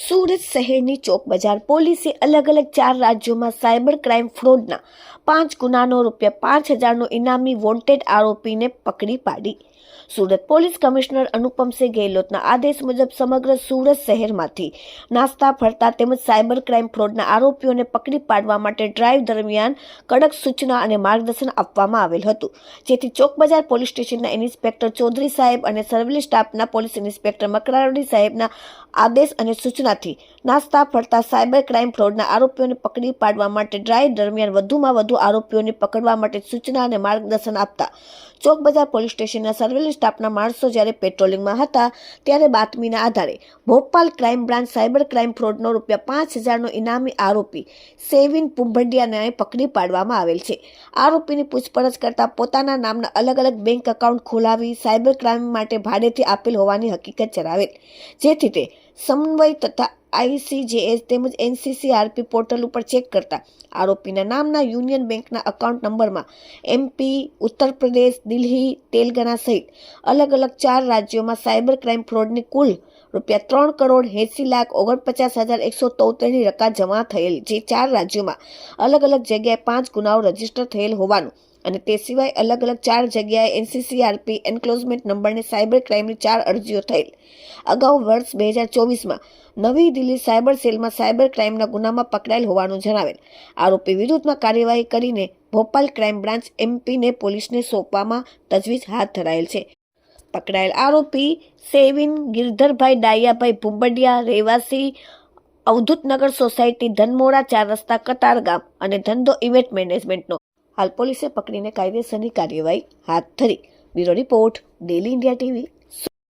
સુરત શહેરની ચોક બજાર પોલીસે અલગ અલગ 4 રાજ્યોમાં સાયબર ક્રાઇમ ફ્રોડના 5 ગુનાનો ₹5,000નો ઇનામી વોન્ટેડ આરોપીને પકડી પાડી. સુરત પોલીસ કમિશનર અનુપમસિંહ ગેહલોતના આદેશ મુજબ સમગ્ર સુરત શહેરમાંથી નાસ્તા ફરતા તેમજ સાયબર ક્રાઇમ ફ્રોડના આરોપીઓને પકડી પાડવા માટે ડ્રાઈવ દરમિયાન કડક સૂચના અને માર્ગદર્શન આપવામાં આવેલ હતું, જેથી ચોક બજાર પોલીસ સ્ટેશનના ઇન્સ્પેક્ટર ચૌધરી સાહેબ અને સર્વેલન્સ સ્ટાફના પોલીસ ઇન્સ્પેક્ટર મકરાવડી સાહેબના આદેશ અને સૂચનાથી નાસ્તા ફરતા સાયબર ક્રાઇમ ફ્રોડના આરોપીઓને પકડી પાડવા માટે ડ્રાઈવ દરમિયાન વધુમાં વધુ આરોપીઓને પકડવા માટે સૂચના અને માર્ગદર્શન આપતા ચોક બજાર પોલીસ સ્ટેશનના સર્વેલન્સ સ્ટાફના માણસો જ્યારે પેટ્રોલિંગમાં હતા ત્યારે બાતમીના આધારે Bhopal crime branch cyber crime ફ્રોડનો ₹5,000નો ઇનામી આરોપી સેવિન પુંભડિયાને પકડી પાડવામાં આવેલ છે. આરોપીની પૂછપરછ કરતા પોતાના નામના અલગ અલગ બેંક એકાઉન્ટ ખોલાવી સાયબર ક્રાઇમ માટે ભાડેથી આપેલ હોવાની હકીકત જણાવેલ, જેથી તે સમન્વય તથા ICJS તેમજ NCCRP પોર્ટલ ઉપર ચેક કરતા આરોપીના નામના યુનિયન બેંકના એકાઉન્ટ નંબરમાં MP, ઉત્તર પ્રદેશ, દિલ્હી, તેલંગાણા સહિત અલગ અલગ 4 રાજ્યોમાં સાયબર ક્રાઇમ ફ્રોડની કુલ ₹3,80,49,173ની રકમ જમા થયેલ, જે 4 રાજ્યોમાં અલગ અલગ જગ્યાએ 5 ગુનાઓ રજીસ્ટર થયેલ હોવાનું અને તે સિવાય અલગ અલગ 4 જગ્યાએ NCCRP એન્ક્લોઝમેન્ટ નંબરની સાયબર ક્રાઇમની 4 અરજીઓ થયેલ. અગાઉ વર્ષ 2024માં નવી દિલ્હી સાયબર સેલમાં સાયબર ક્રાઇમના ગુનામાં પકડાયેલ હોવાનું જણાવેલ. આરોપી વિરુદ્ધમાં કાર્યવાહી કરીને ભોપાલ ક્રાઇમ બ્રાન્ચ MPને પોલીસને સોંપવામાં તજવીજ હાથ ધરાયેલ છે. પકડાયેલ આરોપી સેવિન ગિરધરભાઈ ડાયાભાઈ ભુંબડિયા, રહેવાસી અવધૂતનગર સોસાયટી, ધનમોડા 4 રસ્તા, કતારગામ અને ધંધો ઇવેન્ટ મેનેજમેન્ટનો. હાલ પોલીસે પકડીને કાયદેસરની કાર્યવાહી હાથ ધરી. Bureau report, daily India TV.